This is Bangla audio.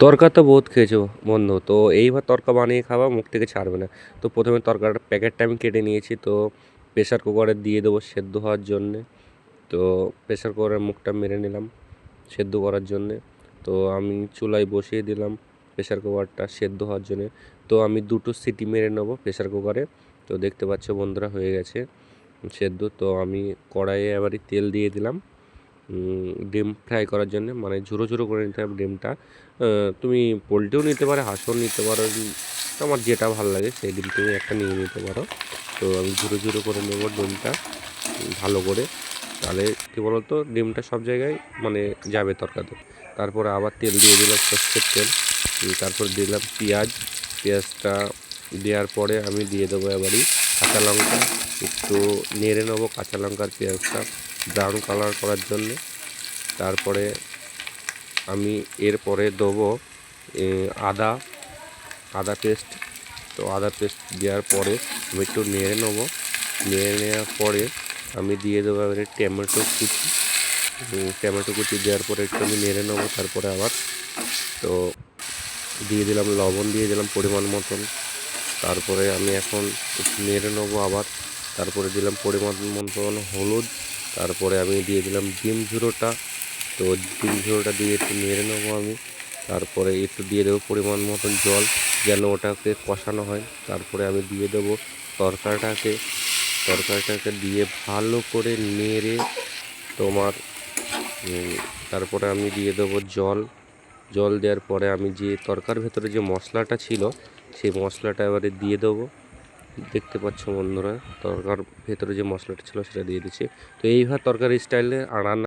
তরকা তো বহুত খেয়েছো বন্ধু, তো এইবার তরকা বানিয়ে খাওয়া মুখ থেকে ছাড়বে না। তো প্রথমে তরকাটা প্যাকেটটা আমি কেটে নিয়েছি, তো প্রেশার কুকারে দিয়ে দেবো সেদ্ধ হওয়ার জন্যে। তো প্রেশার কুকারের মুখটা মেরে নিলাম সেদ্ধ করার জন্যে। তো আমি চুলায় বসিয়ে দিলাম প্রেশার কুকারটা সেদ্ধ হওয়ার জন্যে। তো আমি দুটো সিটি মেরে নেবো প্রেশার কুকারে। তো দেখতে পাচ্ছ বন্ধুরা হয়ে গেছে সেদ্ধ। তো আমি কড়াইয়ে এবারে তেল দিয়ে দিলাম ডিম ফ্রাই করার জন্য, মানে ঝুরো ঝুরো করে নিতে হবে ডিমটা। তুমি পোলট্রিও নিতে পারো, হাঁসও নিতে পারো, তোমার যেটা ভালো লাগে সেই ডিম তুমি একটা নিয়ে নিতে পারো। তো আমি ঝুরো ঝুরো করে নেবো ডিমটা ভালো করে, তাহলে কী বলতো ডিমটা সব জায়গায় মানে যাবে তরকাতে। তারপরে আবার তেল দিয়ে দিলাম সর্ষের তেল, তারপর দিলাম পেঁয়াজটা দেওয়ার পরে আমি দিয়ে দেবো এবারই কাঁচা লঙ্কা। একটু নেড়ে নেবো কাঁচা লঙ্কার পেঁয়াজটা ব্রাউন কালার করার জন্যে। তারপরে আমি এরপরে দেবো আদা আদা পেস্ট। তো আদা পেস্ট দেওয়ার পরে আমি একটু নেড়ে নেবো। নেড়ে নেওয়ার পরে আমি দিয়ে দেবো এবারে টমেটো কুচি দেওয়ার পরে একটু আমি নেড়ে নেবো। তারপরে আবার তো দিয়ে দিলাম লবণ, দিয়ে দিলাম পরিমাণ মতন। তারপরে আমি এখন একটু নেড়ে নেবো আবার। তারপরে দিলাম পরিমাণ মতন হলুদ। তারপরে আমি দিয়ে দিলাম ডিম ঝুরোটা। তো ডিম ঝোলটা দিয়ে একটু নেড়ে নেবো আমি। তারপরে একটু দিয়ে দেবো পরিমাণ মতন জল, যেন ওটাকে কষানো হয়। তারপরে আমি দিয়ে দেবো তরকারিটাকে দিয়ে ভালো করে নেড়ে তোমার তারপরে আমি দিয়ে দেবো জল দেওয়ার পরে আমি যে তরকার ভেতরে যে মশলাটা ছিল সেই মশলাটা এবারে দিয়ে দেবো। দেখতে পাচ্ছ বন্ধুরা তরকার ভেতরে যে মশলাটা ছিল সেটা দিয়ে দিচ্ছি। তো এইভাবে তরকারি স্টাইলে রান্না